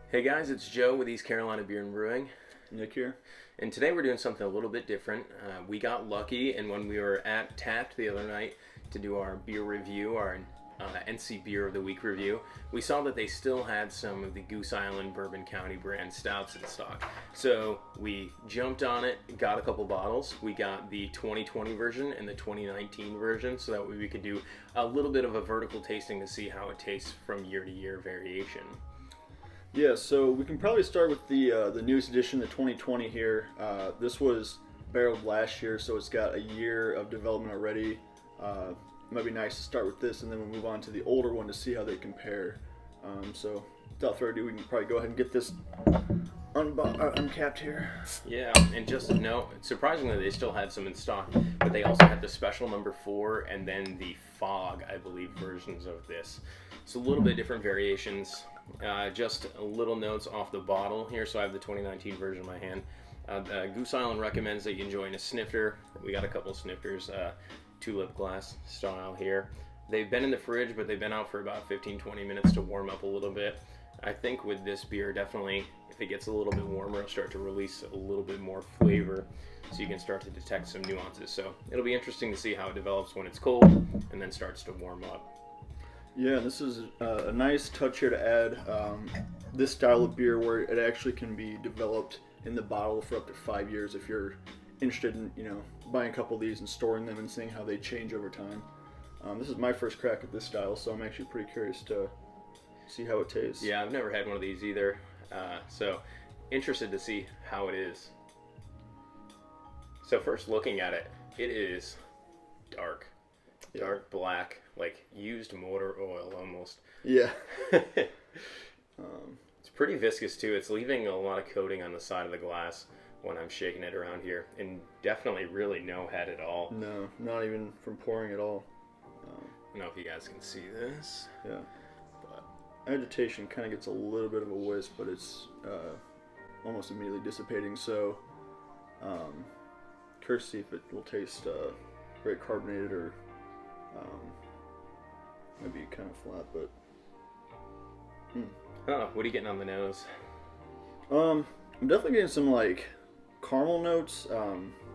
Hey guys, it's Joe with East Carolina Beer and Brewing. Nick here. And today we're doing something a little bit different. We got lucky, and when we were at Tapped the other night to do our beer review, our NC Beer of the Week review, we saw that they still had some of the Goose Island Bourbon County brand stouts in stock. So we jumped on it, got a couple bottles. We got the 2020 version and the 2019 version, so that way we could do a little bit of a vertical tasting to see how it tastes from year to year variation. Yeah, so we can probably start with the newest edition, the 2020 here. This was barreled last year, so it's got a year of development already. It might be nice to start with this, and then we'll move on to the older one to see how they compare. So without further ado, we can probably go ahead and get this uncapped here. Yeah, and just no, surprisingly, they still had some in stock, but they also had the special number 4 and then the fog, I believe, versions of this. So a little bit different variations. Just little notes off the bottle here. So I have the 2019 version in my hand. Goose Island recommends that you enjoy in a snifter. We got a couple of snifters, tulip glass style here. They've been in the fridge, but they've been out for about 15-20 minutes to warm up a little bit. I think with this beer, definitely, if it gets a little bit warmer, it'll start to release a little bit more flavor, so you can start to detect some nuances. So it'll be interesting to see how it develops when it's cold and then starts to warm up. Yeah, this is a nice touch here to add this style of beer where it actually can be developed in the bottle for up to 5 years if you're interested in, buying a couple of these and storing them and seeing how they change over time. This is my first crack at this style, so I'm actually pretty curious to see how it tastes. Yeah, I've never had one of these either, so interested to see how it is. So first looking at it, it is dark. Dark black, like used motor oil almost. Yeah. It's pretty viscous too. It's leaving a lot of coating on the side of the glass when I'm shaking it around here, and definitely really no head at all. No, not even from pouring at all. I don't know if you guys can see this. Yeah. But agitation kind of gets a little bit of a wisp, but it's almost immediately dissipating. So, curious to see if it will taste very carbonated or maybe kind of flat, but oh, what are you getting on the nose? I'm definitely getting some like caramel notes.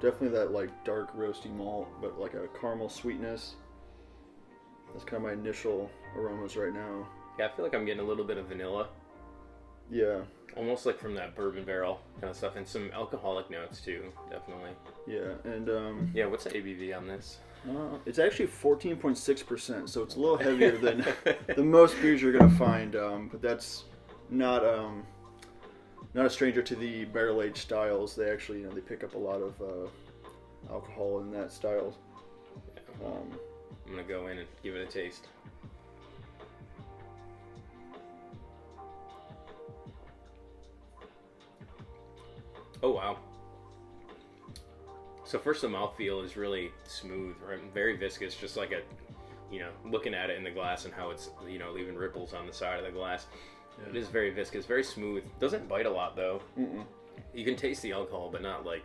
Definitely that like dark roasty malt, but like a caramel sweetness. That's kind of my initial aromas right now. Yeah, I feel like I'm getting a little bit of vanilla. Yeah. Almost like from that bourbon barrel kind of stuff, and some alcoholic notes too, definitely. Yeah, and yeah, what's the ABV on this? It's actually 14.6%, so it's a little heavier than the most beers you're gonna find. But that's not a stranger to the barrel aged styles. They actually, they pick up a lot of alcohol in that style. Yeah. I'm gonna go in and give it a taste. Oh wow. So first the mouthfeel is really smooth, right? Very viscous, just like looking at it in the glass and how it's, leaving ripples on the side of the glass. Yeah. It is very viscous, very smooth. Doesn't bite a lot though. Mm-mm. You can taste the alcohol, but not like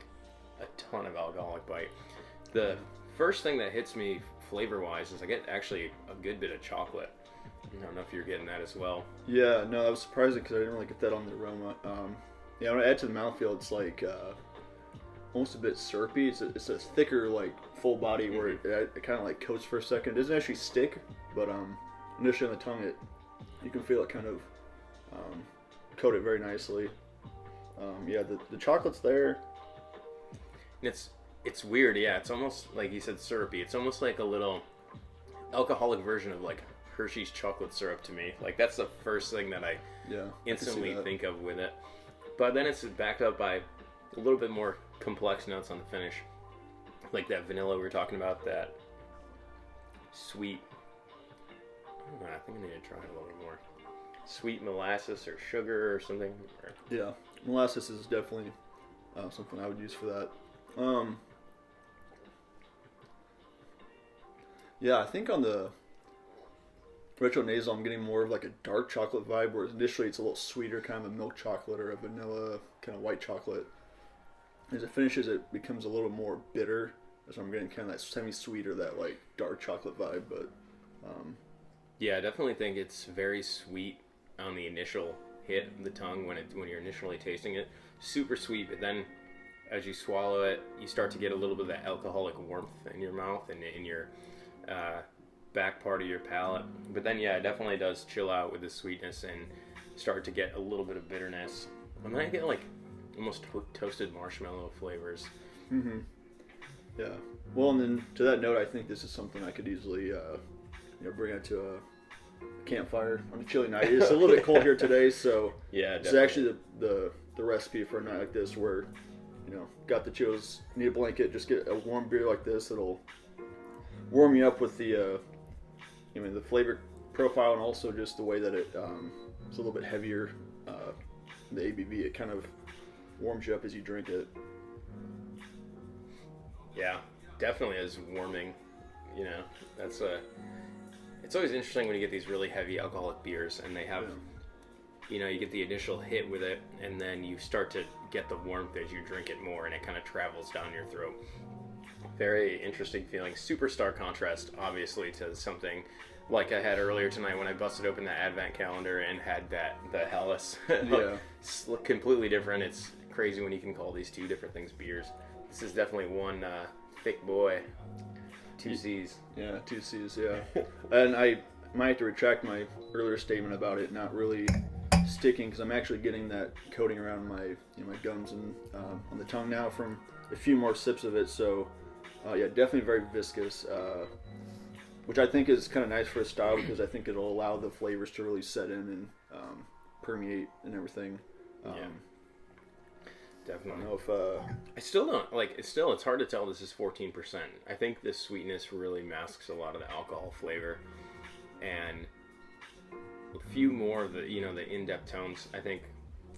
a ton of alcoholic bite. The first thing that hits me flavor-wise is I get actually a good bit of chocolate. I don't know if you're getting that as well. Yeah, no, that was surprising because I didn't really get that on the aroma. Yeah, when I add to the mouthfeel, it's like almost a bit syrupy. It's a thicker, like full body where it kind of like coats for a second. It doesn't actually stick, but initially on the tongue, you can feel it kind of coat it very nicely. Yeah, the chocolate's there. And it's weird, yeah. It's almost like you said, syrupy. It's almost like a little alcoholic version of like Hershey's chocolate syrup to me. Like that's the first thing that I instantly think of with it. But then it's backed up by a little bit more complex notes on the finish. Like that vanilla we were talking about, that sweet, I think I need to try it a little bit more. Sweet molasses or sugar or something. Yeah, molasses is definitely something I would use for that. Yeah, I think on the retro nasal, I'm getting more of like a dark chocolate vibe, whereas initially it's a little sweeter, kind of a milk chocolate or a vanilla kind of white chocolate. As it finishes, it becomes a little more bitter, so I'm getting kind of that semi-sweet or that like dark chocolate vibe. But yeah, I definitely think it's very sweet on the initial hit the tongue when you're initially tasting it. Super sweet, but then as you swallow it, you start to get a little bit of that alcoholic warmth in your mouth and in your back part of your palate. But then, yeah, it definitely does chill out with the sweetness and start to get a little bit of bitterness. And then I get like almost toasted marshmallow flavors. Mm-hmm. Yeah. Well, and then to that note, I think this is something I could easily, bring out to a campfire on a chilly night. It's a little bit cold here today, so yeah, it's actually the recipe for a night like this where, got the chills, need a blanket, just get a warm beer like this. It'll warm you up with the flavor profile and also just the way that it's a little bit heavier. The ABV, it kind of warms you up as you drink it. Yeah, definitely is warming. That's it's always interesting when you get these really heavy alcoholic beers and they have, you get the initial hit with it and then you start to get the warmth as you drink it more and it kind of travels down your throat. Very interesting feeling. Super stark contrast, obviously, to something like I had earlier tonight when I busted open the Advent calendar and had the Helles. Yeah. It's completely different. It's crazy when you can call these two different things beers. This is definitely one thick boy. 2 C's. Yeah, 2 C's, yeah. And I might have to retract my earlier statement about it not really sticking because I'm actually getting that coating around my my gums and on the tongue now from a few more sips of it. So, definitely very viscous, which I think is kind of nice for a style because I think it'll allow the flavors to really set in and permeate and everything. Definitely. I don't know if I still don't it's hard to tell this is 14%. I think this sweetness really masks a lot of the alcohol flavor and a few more of the the in-depth tones. I think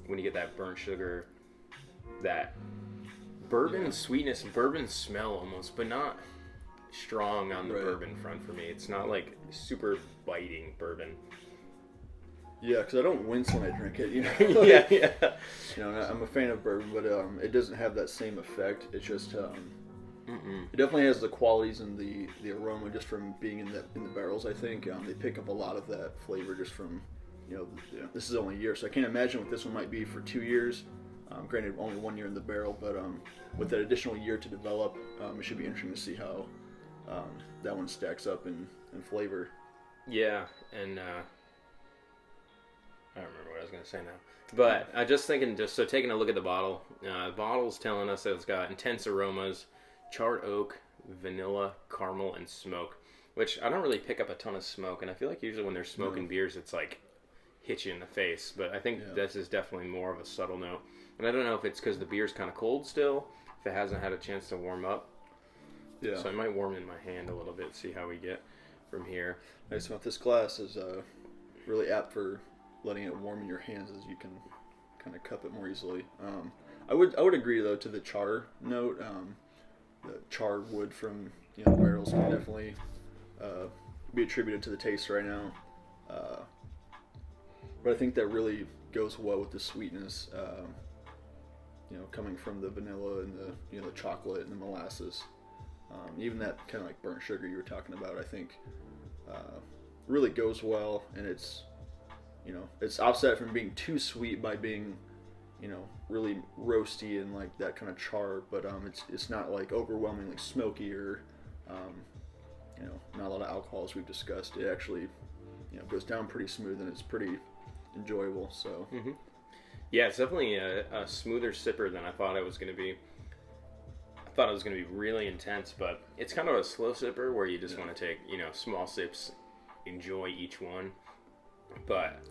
when you get that burnt sugar, that bourbon sweetness, bourbon smell almost, but not strong on the bourbon front for me. It's not like super biting bourbon. Yeah, because I don't wince when I drink it. Yeah. I'm a fan of bourbon, but it doesn't have that same effect. It's just it definitely has the qualities and the aroma just from being in the barrels. I think they pick up a lot of that flavor just from this is only a year, so I can't imagine what this one might be for 2 years. Granted, only 1 year in the barrel, but with that additional year to develop, it should be interesting to see how that one stacks up in flavor. Yeah, and I don't remember what I was going to say now. But I just thinking, taking a look at the bottle. The bottle's telling us that it's got intense aromas, charred oak, vanilla, caramel, and smoke. Which I don't really pick up a ton of smoke, and I feel like usually when they're smoking beers, it's like hit you in the face. But I think this is definitely more of a subtle note. And I don't know if it's because the beer's kind of cold still, if it hasn't had a chance to warm up. Yeah. So I might warm in my hand a little bit, see how we get from here. Nice about this glass is really apt for letting it warm in your hands as you can kind of cup it more easily. I would agree though to the char note. The charred wood from the barrels can definitely be attributed to the taste right now. But I think that really goes well with the sweetness. Coming from the vanilla and the chocolate and the molasses. Even that kind of like burnt sugar you were talking about, I think really goes well, and it's offset from being too sweet by being really roasty and like that kind of char, but it's not like overwhelmingly smoky or not a lot of alcohol as we've discussed. It actually goes down pretty smooth and it's pretty enjoyable. So yeah, it's definitely a smoother sipper than I thought it was going to be. I thought it was going to be really intense, but it's kind of a slow sipper where you just want to take small sips, enjoy each one. But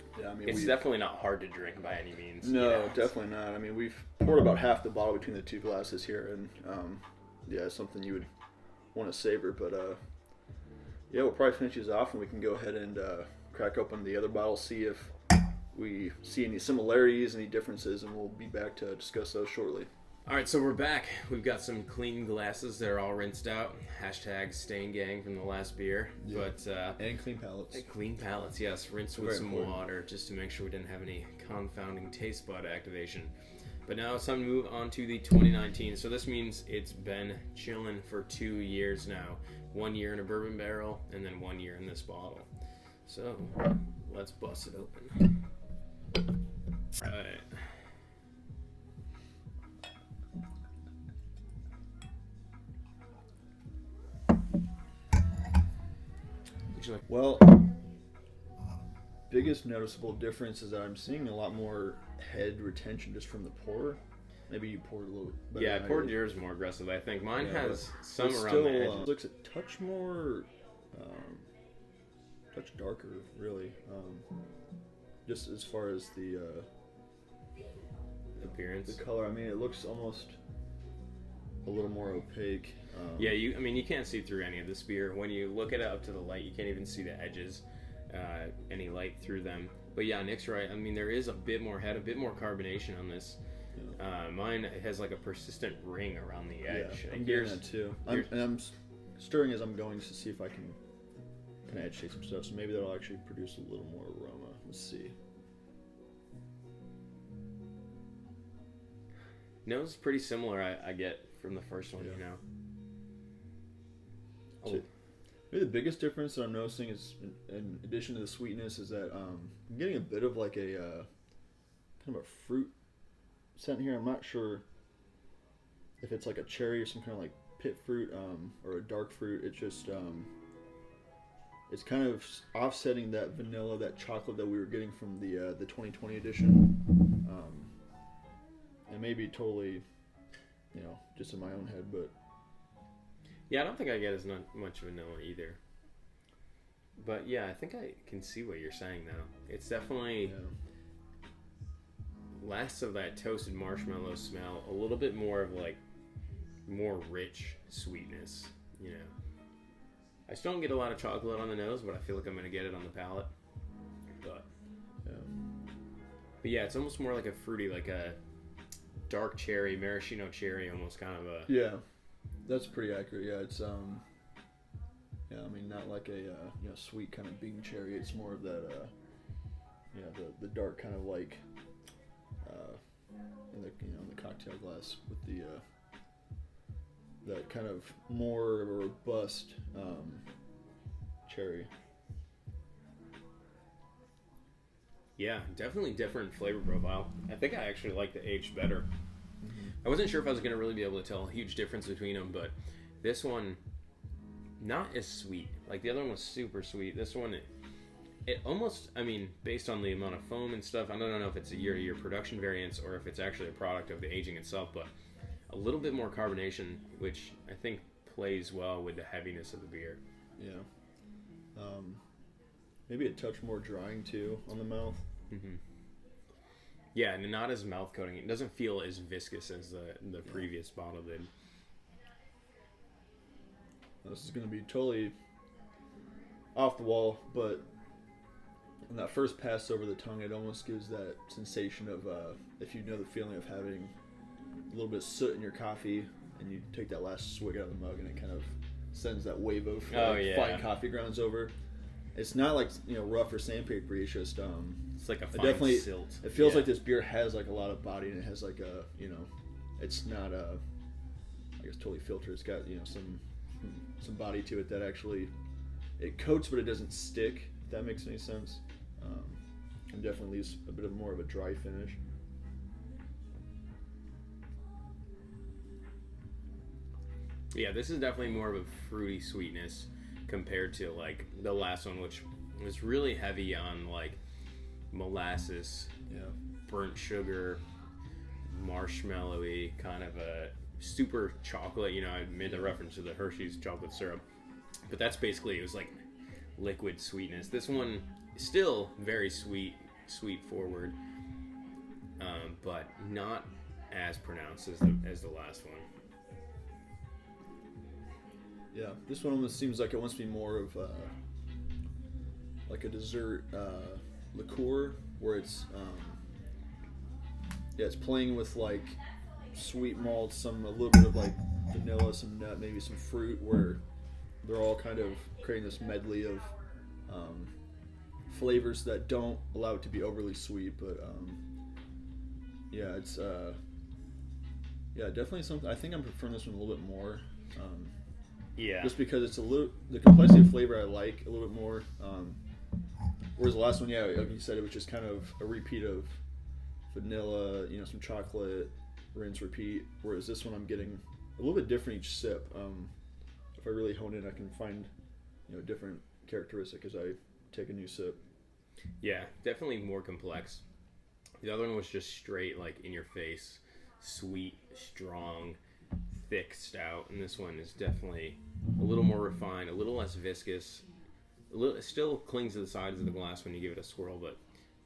it's definitely not hard to drink by any means. No, definitely not. I mean, we've poured about half the bottle between the two glasses here, and it's something you would want to savor. But we'll probably finish these off, and we can go ahead and crack open the other bottle, see if we see any similarities, any differences, and we'll be back to discuss those shortly. All right, so we're back. We've got some clean glasses. They're all rinsed out. Hashtag stain gang from the last beer. Yeah. But and clean palates. Clean palates, yes. Rinsed with some water just to make sure we didn't have any confounding taste bud activation. But now it's time to move on to the 2019. So this means it's been chilling for 2 years now. 1 year in a bourbon barrel and then 1 year in this bottle. So let's bust it open. Right. Well, biggest noticeable difference is that I'm seeing a lot more head retention just from the pour. Maybe you poured a little better. Yeah, I poured yours more aggressive. I think mine has some around still, the edges. Looks a touch more, touch darker, really. Just as far as the appearance, the color. I mean, it looks almost a little more opaque. Yeah, you can't see through any of this beer. When you look at it up to the light, you can't even see the edges, any light through them. But yeah, Nick's right. I mean, there is a bit more head, a bit more carbonation on this. Yeah. Mine has like a persistent ring around the edge. Yeah, I'm getting that too. I'm stirring as I'm going to see if I can kind of agitate some stuff. So maybe that'll actually produce a little more aroma. Let's see. Nose is pretty similar. I get from the first one, you know. So, maybe the biggest difference that I'm noticing is, in addition to the sweetness, is that I'm getting a bit of like a kind of a fruit scent here. I'm not sure if it's like a cherry or some kind of like pit fruit or a dark fruit. It's just it's kind of offsetting that vanilla, that chocolate that we were getting from the 2020 edition. And maybe totally, you know, just in my own head, but. Yeah, I don't think I get as much vanilla either. But yeah, I think I can see what you're saying now. It's definitely less of that toasted marshmallow smell, a little bit more of like more rich sweetness, you know. I still don't get a lot of chocolate on the nose, but I feel like I'm going to get it on the palate. But yeah, it's almost more like a fruity, like a dark cherry, maraschino cherry, almost kind of a... Yeah. That's pretty accurate. Yeah, it's I mean, not like a sweet kind of bean cherry. It's more of that the dark kind of like in the cocktail glass with the that kind of more robust cherry. Yeah, definitely different flavor profile. I think I actually like the aged better. I wasn't sure if I was going to really be able to tell a huge difference between them, but this one, not as sweet. Like, the other one was super sweet. This one, it almost, I mean, based on the amount of foam and stuff, I don't know if it's a year-to-year production variance or if it's actually a product of the aging itself, but a little bit more carbonation, which I think plays well with the heaviness of the beer. Yeah. Maybe a touch more drying, too, on the mouth. Mm-hmm. Yeah, and not as mouth coating. It doesn't feel as viscous as the previous bottle did. This is going to be totally off the wall, but when that first pass over the tongue, it almost gives that sensation of, if you know the feeling of having a little bit of soot in your coffee, and you take that last swig out of the mug, and it kind of sends that wave of fine coffee grounds over. It's not like rough or sandpapery. It's just it's like a fine silt. It feels like this beer has like a lot of body, and it has like a it's not I guess totally filtered. It's got some body to it that actually it coats, but it doesn't stick. If that makes any sense. And definitely leaves a bit more of a dry finish. Yeah, this is definitely more of a fruity sweetness compared to like the last one, which was really heavy on like molasses, burnt sugar, marshmallowy, kind of a super chocolate. I made the reference to the Hershey's chocolate syrup, but that's basically, it was like liquid sweetness. This one is still very sweet forward, but not as pronounced as the last one. Yeah, this one almost seems like it wants to be more of like a dessert liqueur, where it's it's playing with like sweet malt, a little bit of like vanilla, some nut, maybe some fruit, where they're all kind of creating this medley of flavors that don't allow it to be overly sweet, but it's definitely something. I think I'm preferring this one a little bit more. Just because it's the complexity of flavor I like a little bit more. Whereas the last one, like you said, it was just kind of a repeat of vanilla, some chocolate, rinse, repeat. Whereas this one I'm getting a little bit different each sip. If I really hone in, I can find a different characteristic as I take a new sip. Yeah, definitely more complex. The other one was just straight, like, in your face, sweet, strong, thick stout, and this one is definitely a little more refined, a little less viscous. It still clings to the sides of the glass when you give it a swirl, but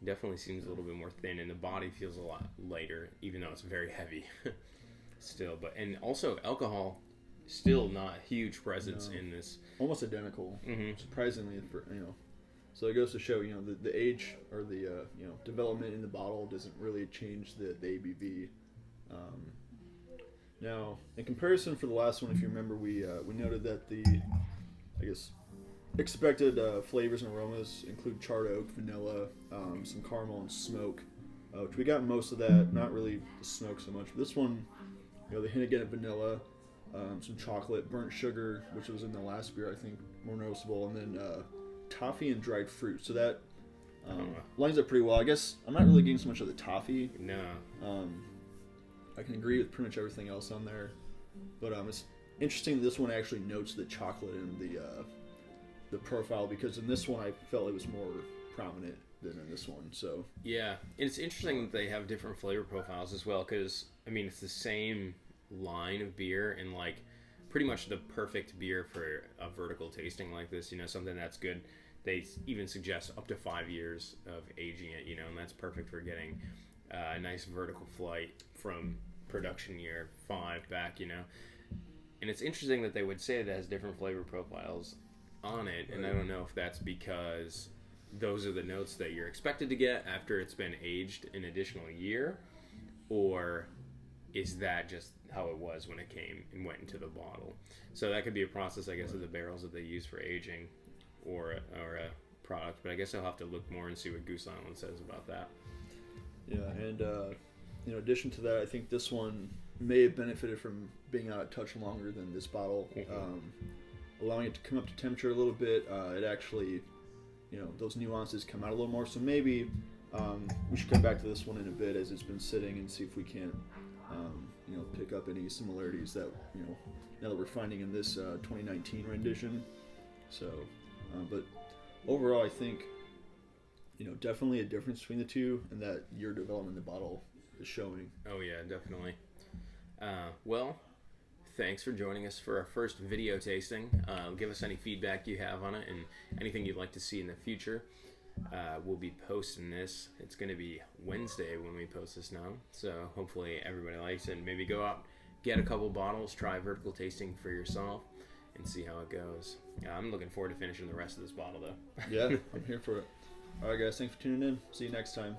definitely seems a little bit more thin, and the body feels a lot lighter, even though it's very heavy still. And also alcohol, still not a huge presence in this. Almost identical, surprisingly, So it goes to show, the age or the development in the bottle doesn't really change the ABV. Now, in comparison for the last one, if you remember, we noted that the, expected flavors and aromas include charred oak, vanilla, some caramel, and smoke. Which we got most of that, not really the smoke so much. But this one, the hint again of vanilla, some chocolate, burnt sugar, which was in the last beer, I think, more noticeable, and then toffee and dried fruit. So that lines up pretty well. I guess I'm not really getting so much of the toffee. No. I can agree with pretty much everything else on there, but it's interesting that this one actually notes the chocolate in the profile, because in this one I felt it was more prominent than in this one. So yeah, it's interesting that they have different flavor profiles as well, because it's the same line of beer and like pretty much the perfect beer for a vertical tasting like this. Something that's good. They even suggest up to 5 years of aging it. And that's perfect for getting a nice vertical flight from production year 5 back. And it's interesting that they would say that it has different flavor profiles on it, and I don't know if that's because those are the notes that you're expected to get after it's been aged an additional year, or is that just how it was when it came and went into the bottle. So that could be a process, I guess, of the barrels that they use for aging or a product, but I guess I'll have to look more and see what Goose Island says about that. Yeah, and in addition to that, I think this one may have benefited from being out of touch longer than this bottle, allowing it to come up to temperature a little bit. It actually, those nuances come out a little more. So maybe we should come back to this one in a bit as it's been sitting and see if we can't, pick up any similarities that, now that we're finding in this 2019 rendition. So, but overall, I think, definitely a difference between the two, and that year development in the bottle is showing. Oh yeah, definitely. Well, thanks for joining us for our first video tasting. Give us any feedback you have on it and anything you'd like to see in the future. We'll be posting this. It's going to be Wednesday when we post this now, so hopefully everybody likes it. And maybe go out, get a couple bottles, try vertical tasting for yourself, and see how it goes. I'm looking forward to finishing the rest of this bottle, though. Yeah, I'm here for it. All right, guys, thanks for tuning in. See you next time.